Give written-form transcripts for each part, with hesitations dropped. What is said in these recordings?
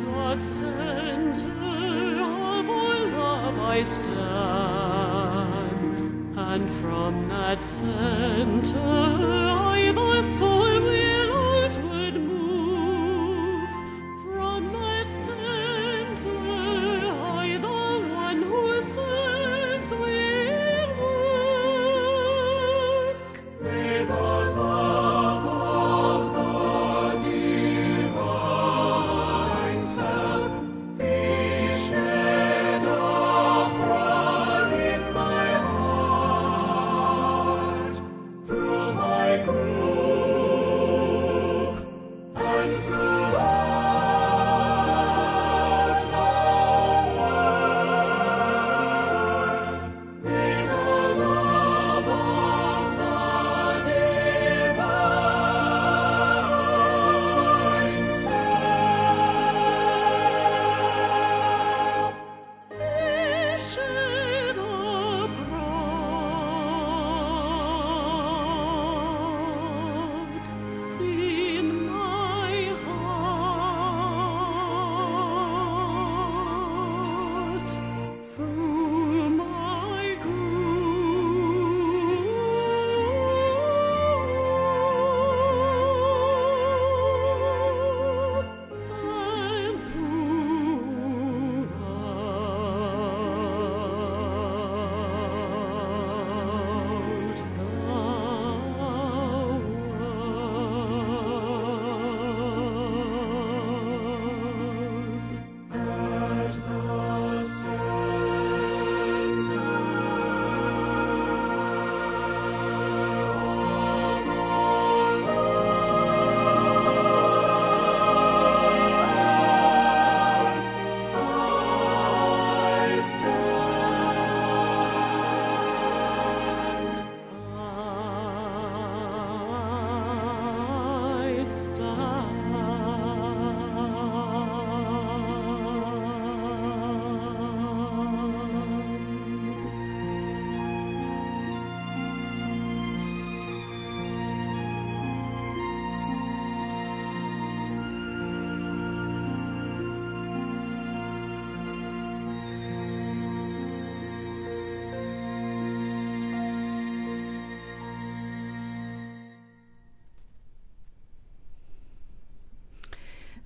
the center of our love I stand, and from that center I the soul will outward move. From that center I the one who serves will work. May the love of the divine self be shed abroad in my heart, through my group and throughout the world. May the love of the divine self be shed abroad in my heart, through my group and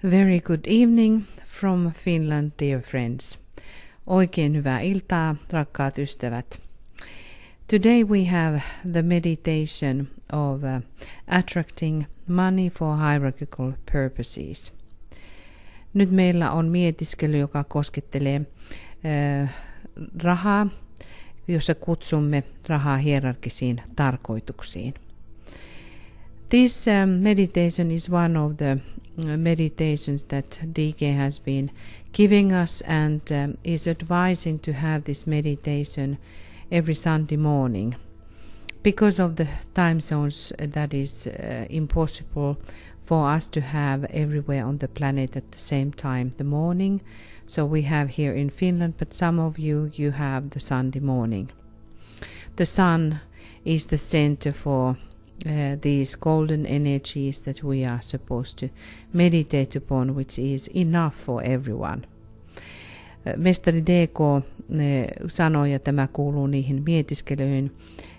Very good evening from Finland, dear friends. Oikein hyvää iltaa, rakkaat ystävät. Today we have the meditation of attracting money for hierarchical purposes. Nyt meillä on mietiskely, joka koskettelee rahaa, jossa kutsumme rahaa hierarkisiin tarkoituksiin. This meditation is one of the meditations that DK has been giving us and is advising to have this meditation every Sunday morning. Because of the time zones, that is impossible for us to have everywhere on the planet at the same time the morning. So we have here in Finland, but some of you have the Sunday morning. The sun is the center for these golden energies that we are supposed to meditate upon, which is enough for everyone. Mestari DK sanoi, ja tämä kuuluu niihin mietiskelyihin,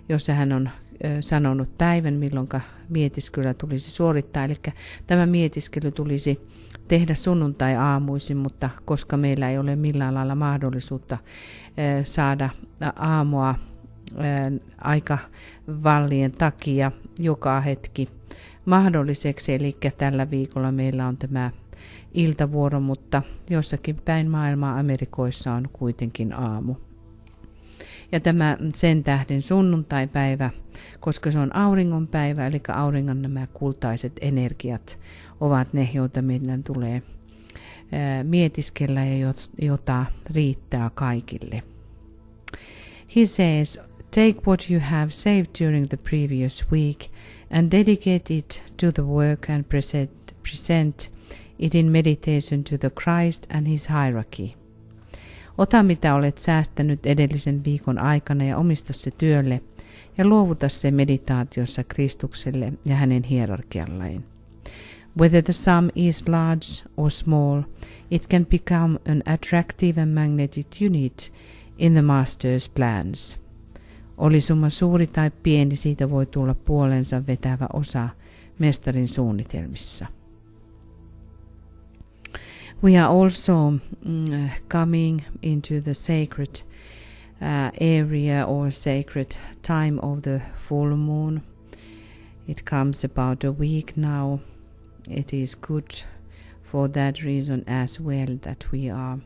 jossa hän on sanonut päivän, milloin mietiskelyä tulisi suorittaa. Eli tämä mietiskely tulisi tehdä sunnuntai-aamuisin, mutta koska meillä ei ole millään lailla mahdollisuutta saada aamua aikavallien takia joka hetki mahdolliseksi, eli tällä viikolla meillä on tämä iltavuoro, mutta jossakin päin maailmaa Amerikoissa on kuitenkin aamu. Ja tämä sen tähden sunnuntaipäivä, koska se on auringonpäivä, eli auringon nämä kultaiset energiat ovat ne, joita meidän tulee mietiskellä ja jota riittää kaikille. He says, take what you have saved during the previous week and dedicate it to the work and present it in meditation to the Christ and his hierarchy. Ota mitä olet säästänyt edellisen viikon aikana ja omista se työlle ja luovuta se meditaatiossa Kristukselle ja hänen hierarkialleen. Whether the sum is large or small, it can become an attractive and magnetic unit in the master's plans. Oli summa suuri tai pieni, siitä voi tulla puolensa vetävä osa mestarin suunnitelmissa. We are also coming into the sacred area or sacred time of the full moon. It comes about a week now. It is good for that reason as well that we are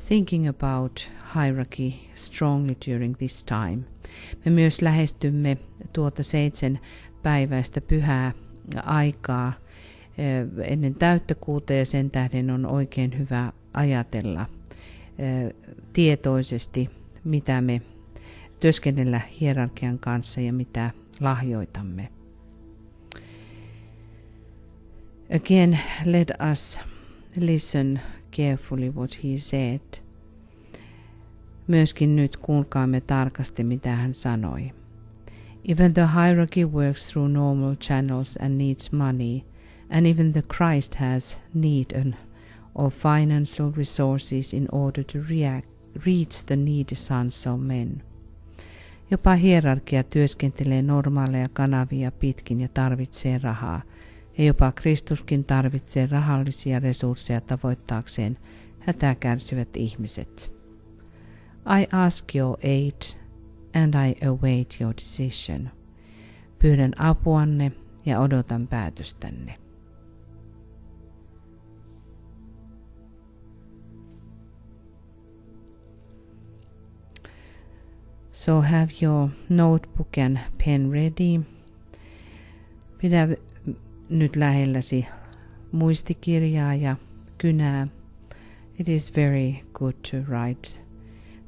thinking about hierarchy strongly during this time. Me myös lähestymme tuota 7-päiväistä pyhää aikaa ennen täyttökuuta ja sen tähden on oikein hyvä ajatella tietoisesti, mitä me työskennellä hierarkian kanssa ja mitä lahjoitamme. Again, let us listen carefully what he said. Myöskin nyt kuulkaamme tarkasti, mitä hän sanoi. Even the hierarchy works through normal channels and needs money, and even the Christ has need of financial resources in order to reach the needy sons of men. Jopa hierarkia työskentelee normaaleja kanavia pitkin ja tarvitsee rahaa, ja jopa Kristuskin tarvitsee rahallisia resursseja tavoittaakseen hätää kärsivät ihmiset. I ask your aid and I await your decision. Pyydän apuanne ja odotan päätöstänne. So have your notebook and pen ready. Pidä nyt lähelläsi muistikirjaa ja kynää. It is very good to write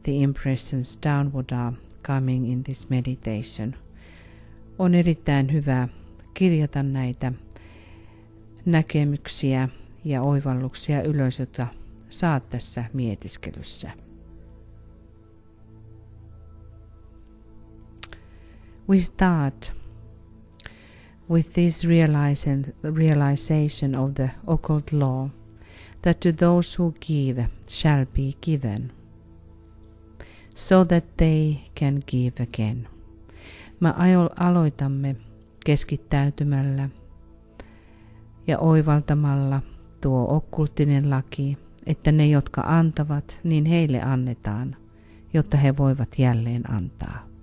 the impressions down what are coming in this meditation. On erittäin hyvä kirjata näitä näkemyksiä ja oivalluksia ylös, joita saat tässä mietiskelyssä. We start with this realization of the occult law that to those who give shall be given, so that they can give again. Me aloitamme keskittäytymällä ja oivaltamalla tuo okkulttinen laki, että ne, jotka antavat, niin heille annetaan, jotta he voivat jälleen antaa.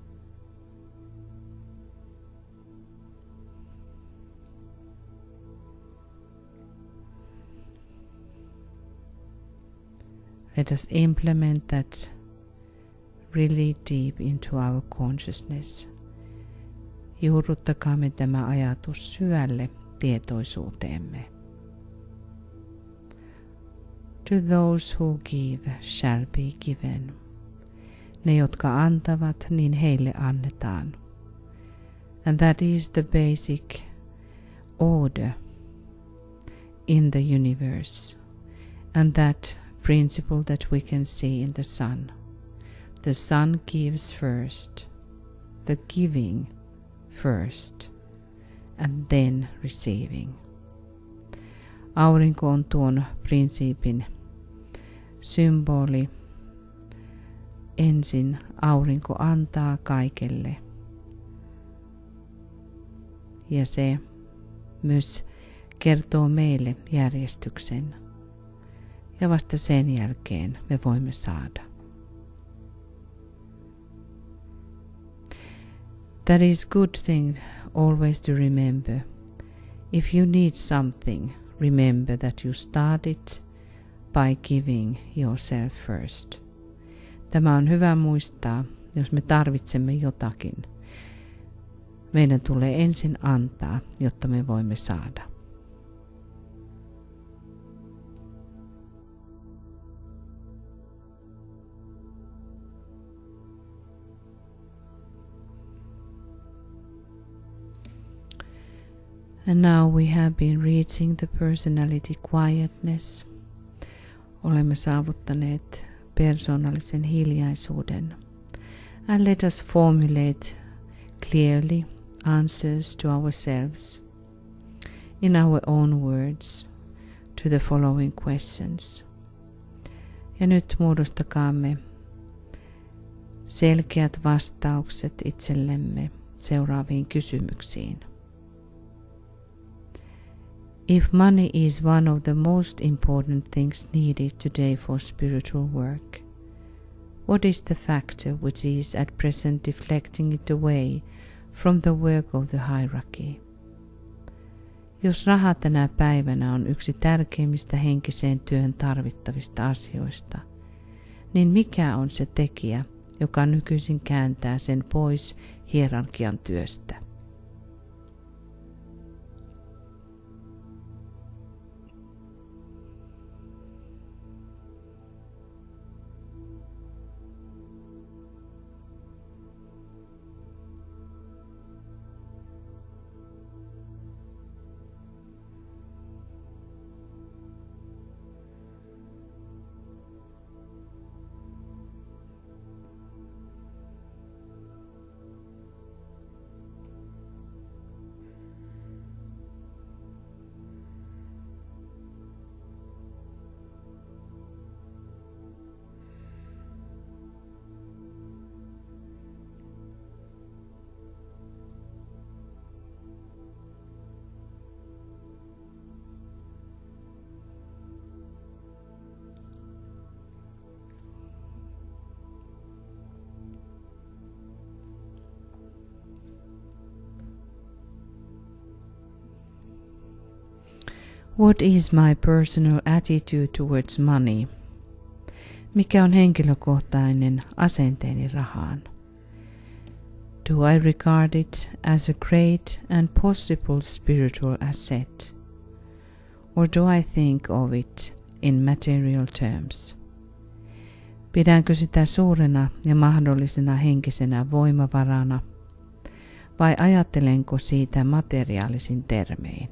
Let us implement that really deep into our consciousness. Juurruttakaamme tämä ajatus syvälle tietoisuuteemme. To those who give shall be given. Ne, jotka antavat, niin heille annetaan. And that is the basic order in the universe. And that principle that we can see in the sun. The sun gives first, the giving first, and then receiving. Aurinko on tuon prinsiipin symboli. Ensin aurinko antaa kaikelle. Ja se myös kertoo meille järjestyksen. Ja vasta sen jälkeen me voimme saada. That is good thing always to remember. If you need something, remember that you started by giving yourself first. Tämä on hyvä muistaa, jos me tarvitsemme jotakin. Meidän tulee ensin antaa, jotta me voimme saada. And now we have been reaching the personality quietness. Olemme saavuttaneet persoonallisen hiljaisuuden. And let us formulate clearly answers to ourselves. in our own words to the following questions. Ja nyt muodostakaamme selkeät vastaukset itsellemme seuraaviin kysymyksiin. If money is one of the most important things needed today for spiritual work, what is the factor which is at present deflecting it away from the work of the hierarchy? Jos raha tänä päivänä on yksi tärkeimmistä henkiseen työhön tarvittavista asioista, niin mikä on se tekijä, joka nykyisin kääntää sen pois hierarkian työstä? What is my personal attitude towards money? Mikä on henkilökohtainen asenteeni rahaan? Do I regard it as a great and possible spiritual asset? Or do I think of it in material terms? Pidänkö sitä suurena ja mahdollisena henkisenä voimavarana? Vai ajattelenko siitä materiaalisin termein?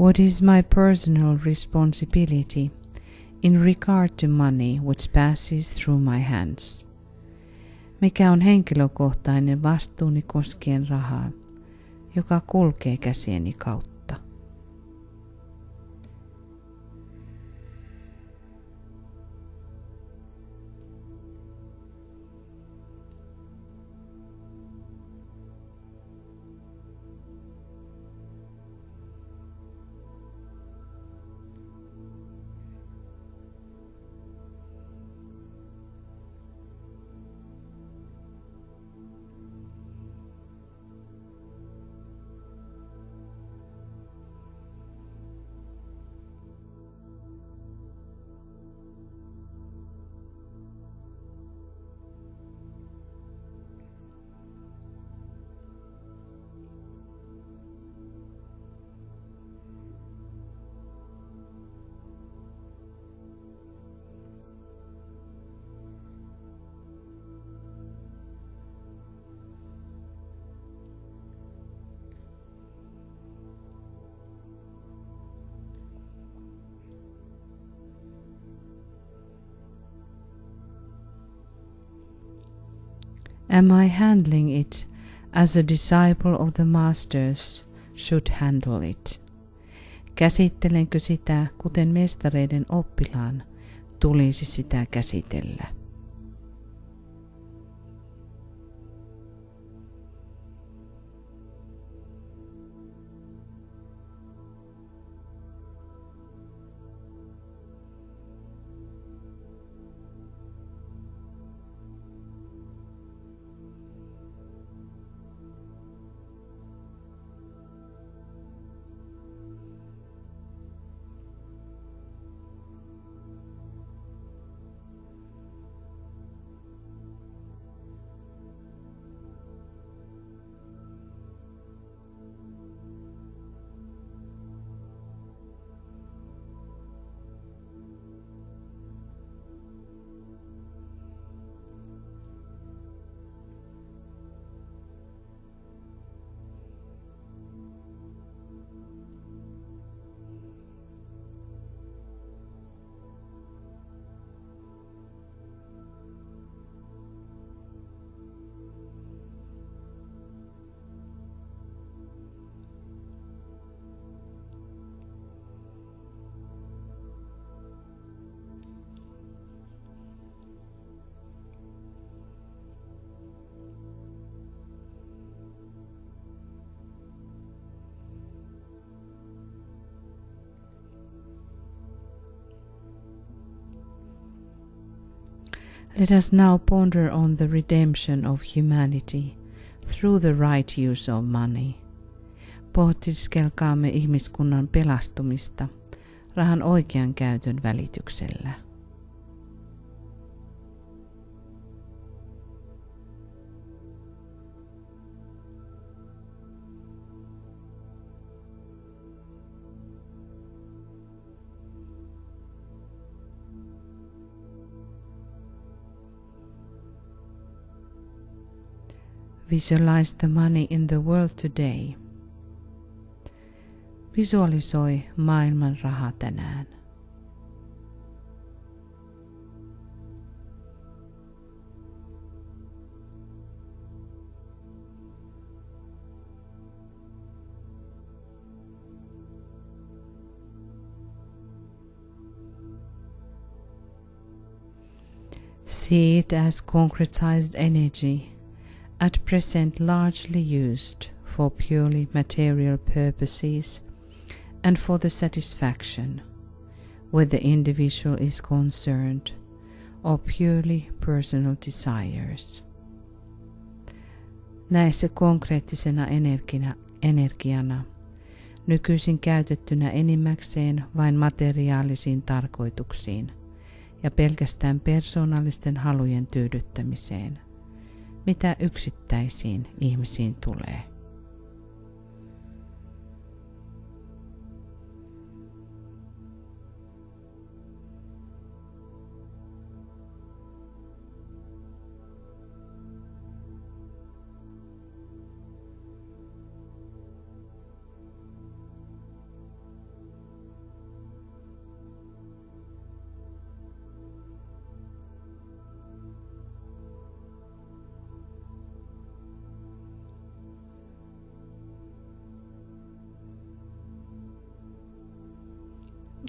What is my personal responsibility in regard to money which passes through my hands? Mikä on henkilökohtainen vastuuni koskien rahaa, joka kulkee käsieni kautta? Am I handling it as a disciple of the masters should handle it? Käsittelenkö sitä, kuten mestareiden oppilaan tulisi sitä käsitellä? Let us now ponder on the redemption of humanity through the right use of money. Pohdiskelkaamme ihmiskunnan pelastumista rahan oikean käytön välityksellä. Visualize the money in the world today. Visualisoi maailman raha tänään. See it as concretized energy, at present largely used for purely material purposes and for the satisfaction, where the individual is concerned, or purely personal desires. Näe se konkreettisena energiana, nykyisin käytettynä enimmäkseen vain materiaalisiin tarkoituksiin ja pelkästään persoonallisten halujen tyydyttämiseen, mitä yksittäisiin ihmisiin tulee.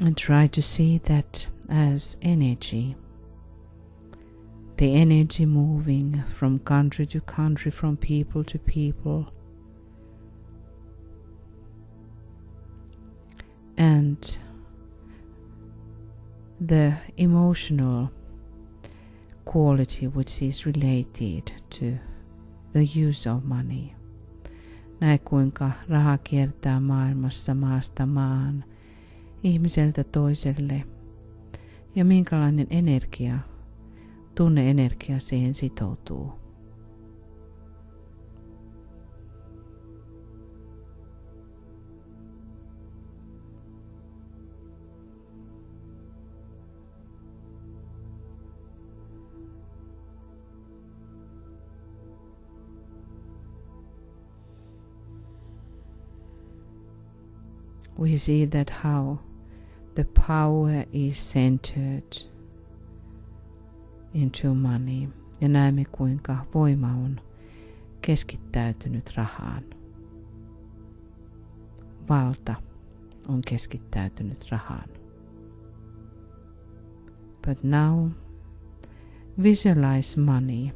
And try to see that as energy. The energy moving from country to country, from people to people. And the emotional quality which is related to the use of money. Näe kuinka raha kiertää maailmassa maasta maan, ihmiseltä toiselle, ja minkälainen energia, tunneenergia siihen sitoutuu. We see that how the power is centered into money, ja näemme kuinka voima on keskittäytynyt rahaan. Valta on keskittäytynyt rahaan. But now visualize money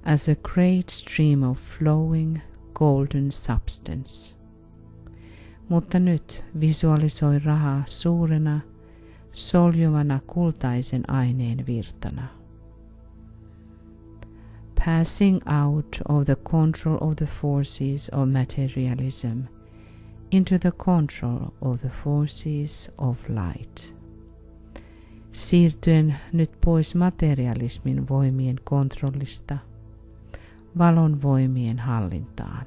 as a great stream of flowing golden substance. Mutta nyt visualisoi rahaa suurena, soljuvana kultaisen aineen virtana. Passing out of the control of the forces of materialism into the control of the forces of light. Siirtyen nyt pois materialismin voimien kontrollista valon voimien hallintaan.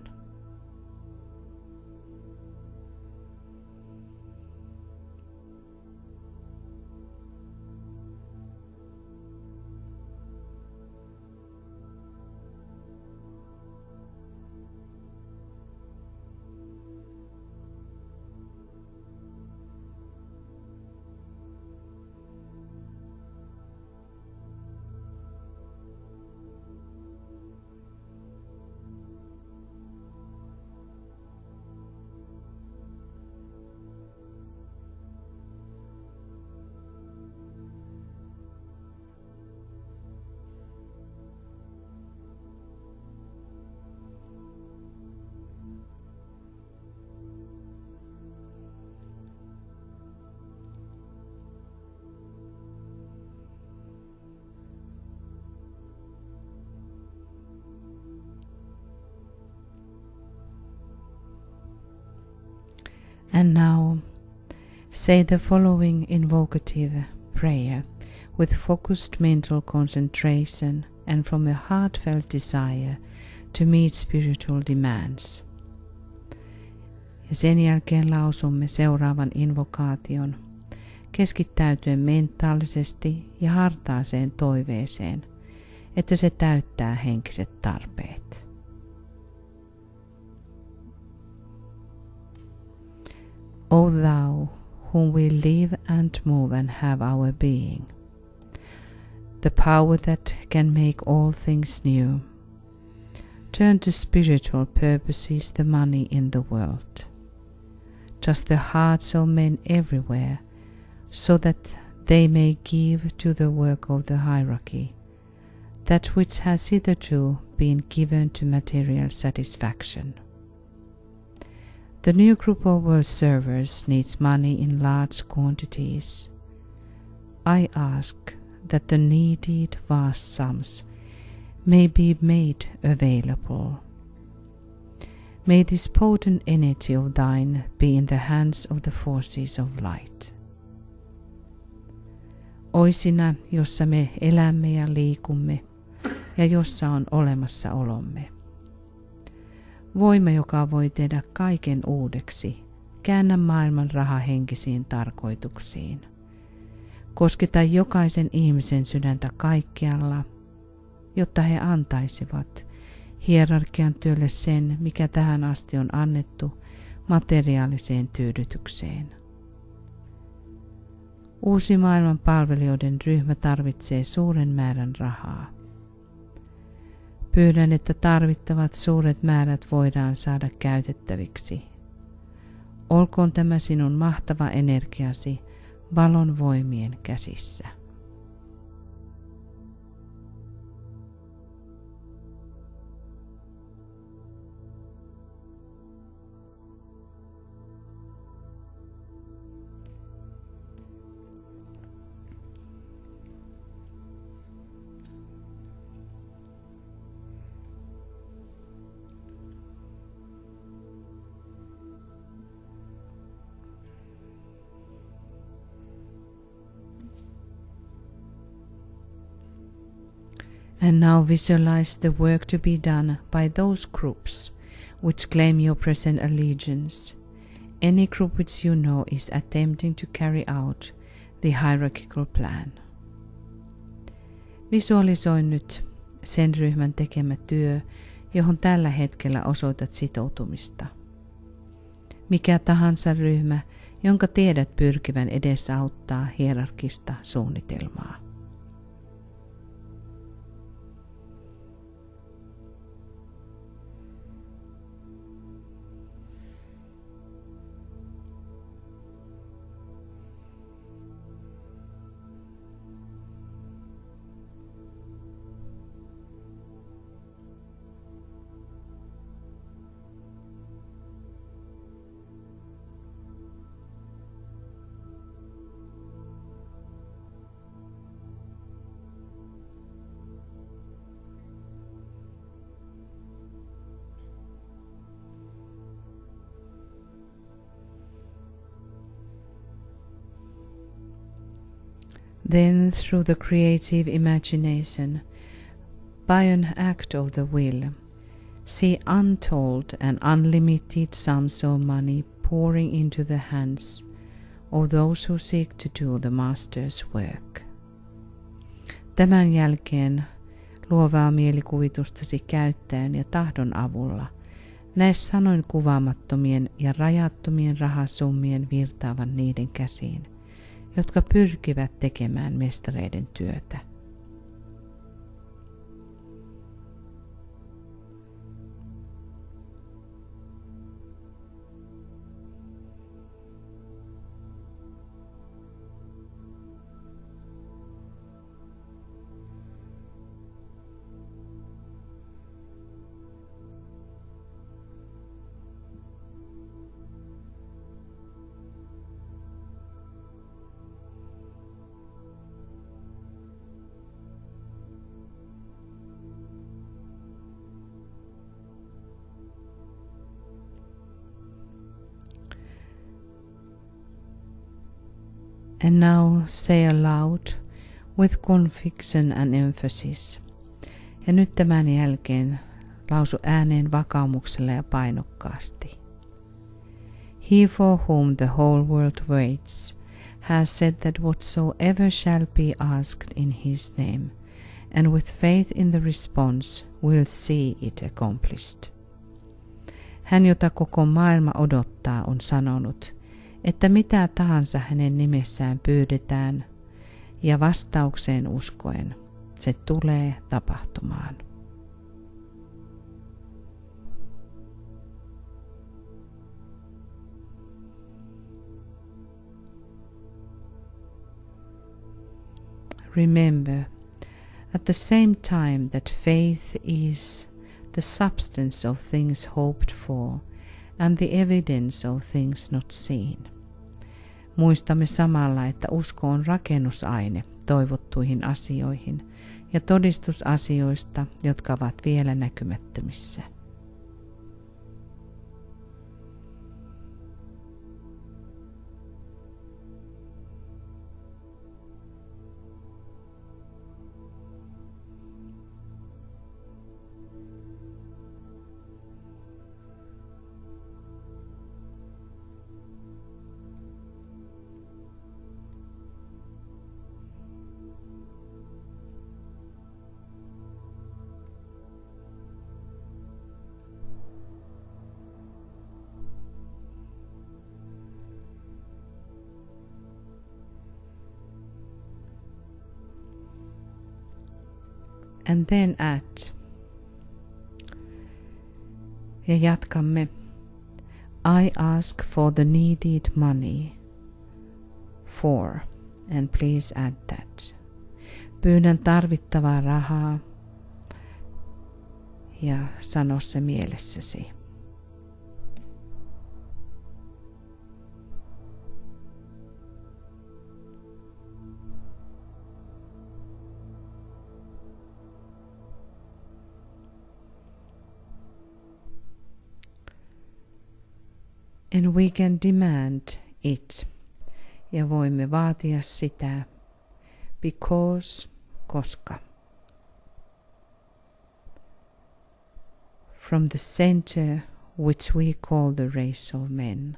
And now, say the following invocative prayer with focused mental concentration and from a heartfelt desire to meet spiritual demands. Ja sen jälkeen lausumme seuraavan invokaation keskittäytyen mentaalisesti ja hartaaseen toiveeseen, että se täyttää henkiset tarpeet. O thou, whom we live and move and have our being, the power that can make all things new, turn to spiritual purposes the money in the world, just the hearts of men everywhere, so that they may give to the work of the hierarchy that which has hitherto been given to material satisfaction. The new group of world servers needs money in large quantities. I ask that the needed vast sums may be made available. May this potent energy of thine be in the hands of the forces of light. Oisina, jossa me elämme ja liikumme, ja jossa on olemassaolomme. Voima, joka voi tehdä kaiken uudeksi, käännä maailman rahahenkisiin tarkoituksiin. Kosketa jokaisen ihmisen sydäntä kaikkialla, jotta he antaisivat hierarkian työlle sen, mikä tähän asti on annettu materiaaliseen tyydytykseen. Uusi maailman palvelijoiden ryhmä tarvitsee suuren määrän rahaa. Pyydän, että tarvittavat suuret määrät voidaan saada käytettäviksi. Olkoon tämä sinun mahtava energiasi valon voimien käsissä. And now visualize the work to be done by those groups which claim your present allegiance. Any group which you know is attempting to carry out the hierarchical plan. Visualisoi nyt sen ryhmän tekemä työ, johon tällä hetkellä osoitat sitoutumista. Mikä tahansa ryhmä, jonka tiedät pyrkivän edesauttaa hierarkista suunnitelmaa. Then through the creative imagination, by an act of the will, see untold and unlimited sums of money pouring into the hands of those who seek to do the Master's work. Tämän jälkeen luovaa mielikuvitustasi käyttäen ja tahdon avulla näe sanoin kuvaamattomien ja rajattomien rahasummien virtaavan niiden käsiin, jotka pyrkivät tekemään mestareiden työtä. And now say aloud with conviction and emphasis. Ja nyt tämän jälkeen lausu ääneen vakaumuksella ja painokkaasti. He for whom the whole world waits has said that whatsoever shall be asked in his name, and with faith in the response will see it accomplished. Hän, jota koko maailma odottaa, on sanonut, että mitä tahansa hänen nimessään pyydetään, ja vastaukseen uskoen se tulee tapahtumaan. Remember, at the same time that faith is the substance of things hoped for and the evidence of things not seen. Muistamme samalla, että usko on rakennusaine toivottuihin asioihin ja todistus asioista, jotka ovat vielä näkymättömissä. And then add. Ja jatkamme. I ask for the needed money. For. And please add that. Pyydän tarvittavaa rahaa. Ja sano se mielessäsi. And we can demand it. Ja voimme vaatia sitä. Because, koska. From the center which we call the race of men,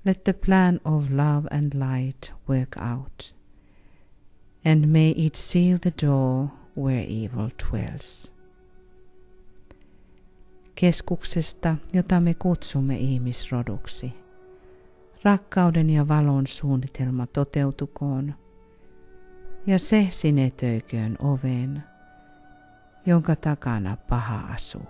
let the plan of love and light work out. And may it seal the door where evil dwells. Keskuksesta, jota me kutsumme ihmisroduksi. Rakkauden ja valon suunnitelma toteutukoon, ja se sinetöiköön oveen, jonka takana paha asuu.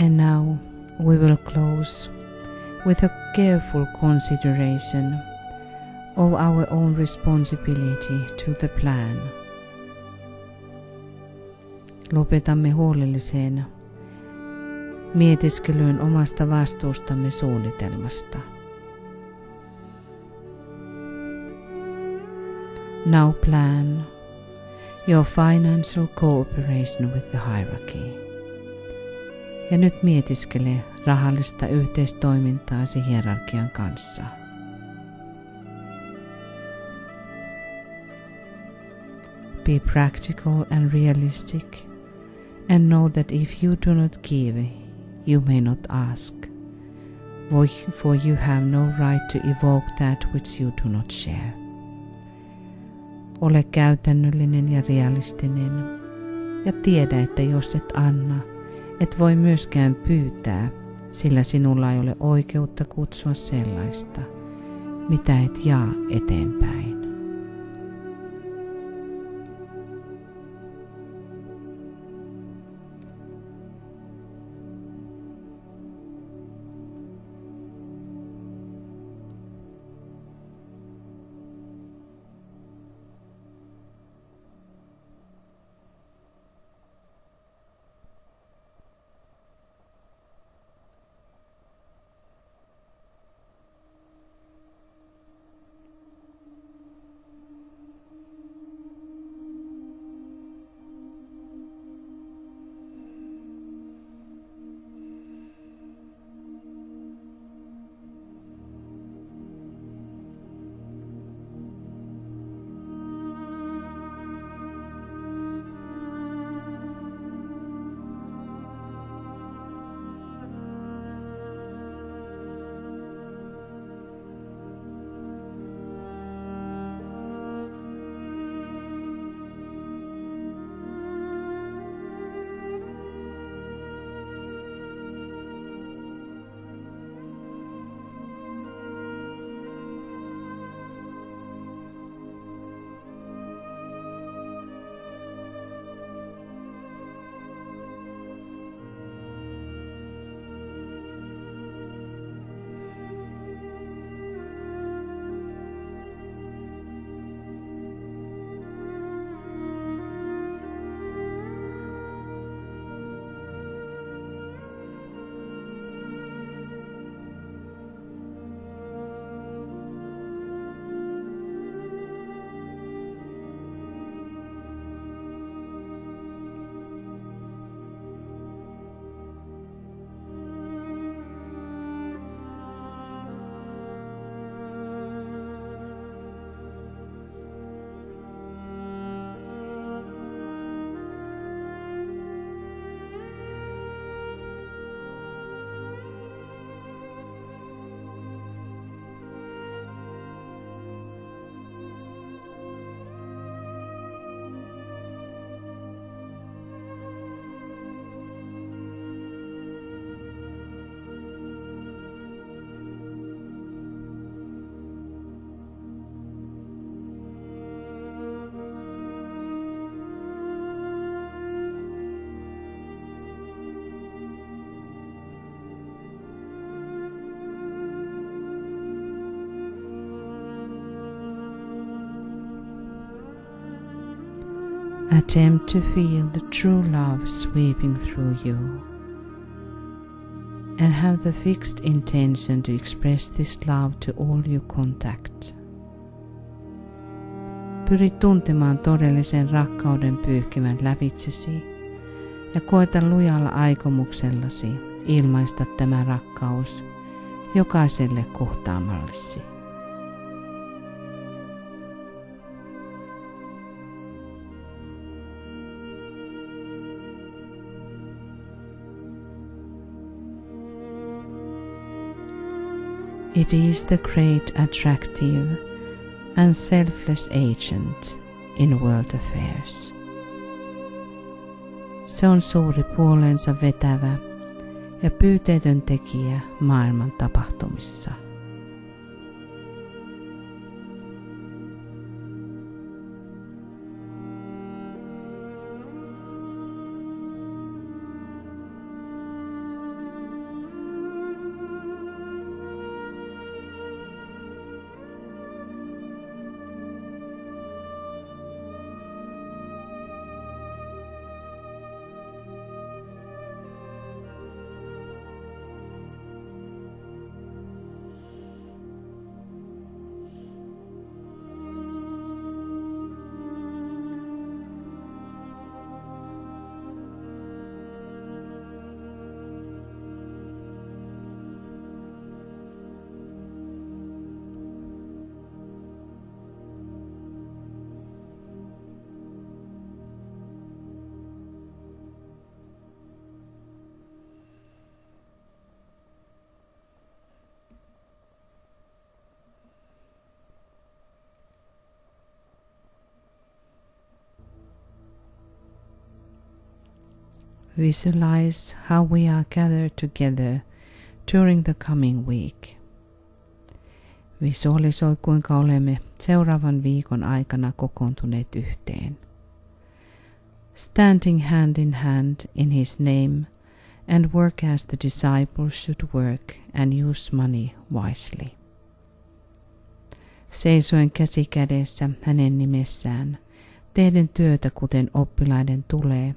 And now we will close with a careful consideration of our own responsibility to the plan. Lopetamme huolelliseen mietiskelyyn omasta vastuustamme suunnitelmasta. Now plan your financial cooperation with the hierarchy. Ja nyt mietiskele rahallista yhteistoimintaasi hierarkian kanssa. Be practical and realistic, and know that if you do not give, you may not ask, for you have no right to evoke that which you do not share. Ole käytännöllinen ja realistinen, ja tiedä, että jos et anna, et voi myöskään pyytää, sillä sinulla ei ole oikeutta kutsua sellaista, mitä et jaa eteenpäin. Attempt to feel the true love sweeping through you, and have the fixed intention to express this love to all you contact. Pyri tuntemaan todellisen rakkauden pyyhkivän lävitsesi ja koeta lujalla aikomuksellasi ilmaista tämä rakkaus jokaiselle kohtaamallesi. It is the great attractive and selfless agent in world affairs. Se on suuri puoleensa vetävä ja pyyteetön tekijä maailman tapahtumissa. Visualize how we are gathered together during the coming week. Visualisoi, kuinka olemme seuraavan viikon aikana kokoontuneet yhteen. Standing hand in his name and work as the disciples should work and use money wisely. Seisoen käsi kädessä hänen nimessään, tehden työtä kuten oppilaiden tulee,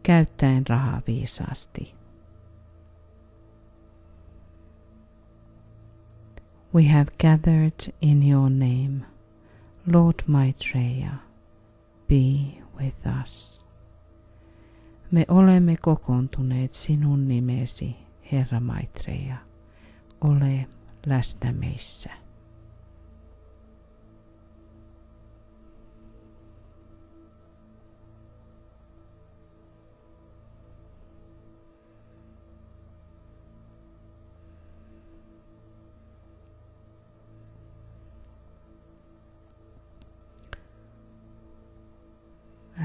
käyttäen rahaa viisaasti. We have gathered in your name, Lord Maitreya, be with us. Me olemme kokoontuneet sinun nimesi, Herra Maitreya, ole läsnä meissä.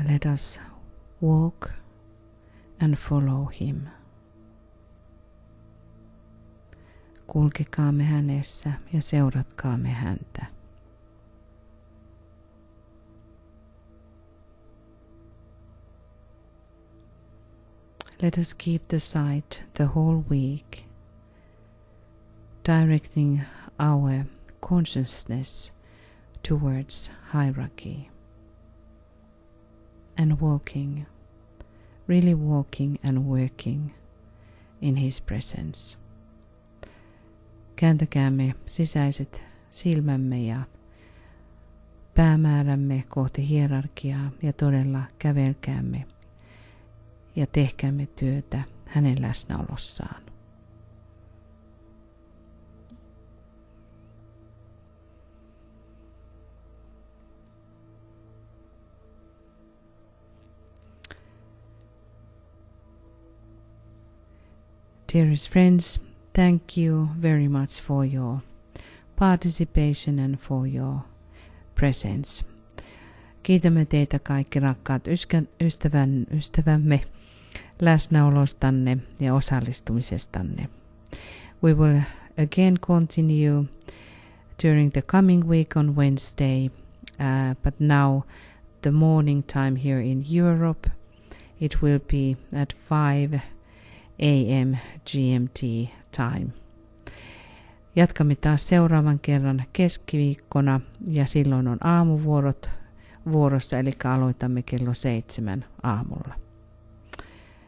Let us walk and follow him. Kulkekaamme hänessä ja seuratkaamme häntä. Let us keep the sight the whole week, directing our consciousness towards hierarchy. And walking, really walking and working in his presence. Kääntäkäämme sisäiset silmämme ja päämäärämme kohti hierarkiaa ja todella kävelkäämme ja tehkäämme työtä hänen läsnäolossaan. Dearest friends, thank you very much for your participation and for your presence. Kiitämme teitä kaikki rakkaat ystävämme läsnäolostanne ja osallistumisestanne. We will again continue during the coming week on Wednesday, but now the morning time here in Europe, it will be at 5 a.m. GMT time. Jatkamme taas seuraavan kerran keskiviikkona ja silloin on aamuvuorot vuorossa, eli aloitamme kello 7 aamulla.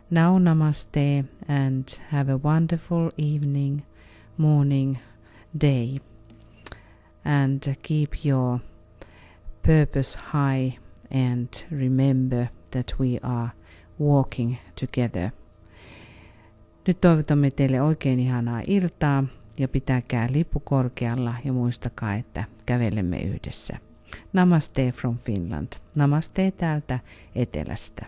Now namaste and have a wonderful evening, morning, day, and keep your purpose high and remember that we are walking together. Nyt toivotamme teille oikein ihanaa iltaa ja pitäkää lippu korkealla ja muistakaa, että kävelemme yhdessä. Namaste from Finland. Namaste täältä etelästä.